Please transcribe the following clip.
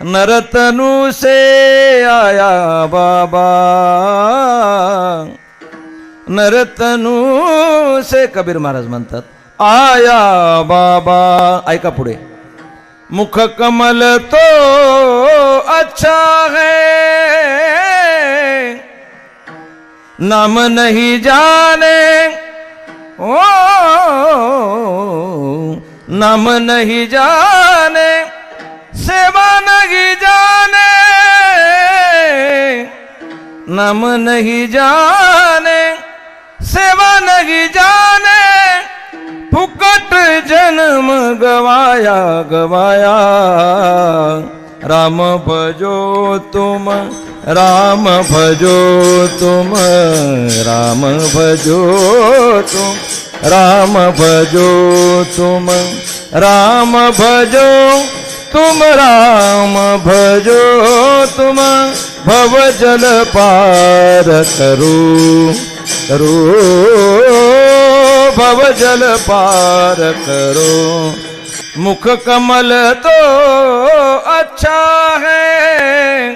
नरतनु से आया बाबा, नरतनु से कबीर महाराज म्हणतात आया बाबा. ऐका पुढे. मुख कमल तो अच्छा है, नाम नहीं जाने ओ, नाम नहीं जाने, सेवा नहीं जाने, नाम नहीं जाने, सेवा नहीं जाने, फुकट जन्म गवाया गवाया. राम भजो तुम, राम भजो तुम, राम भजो तुम, राम भजो तुम, राम भजो तुम, राम भजो तुम, भव जल पार करो करो, भव जल पार करो. मुख कमल तो अच्छा है,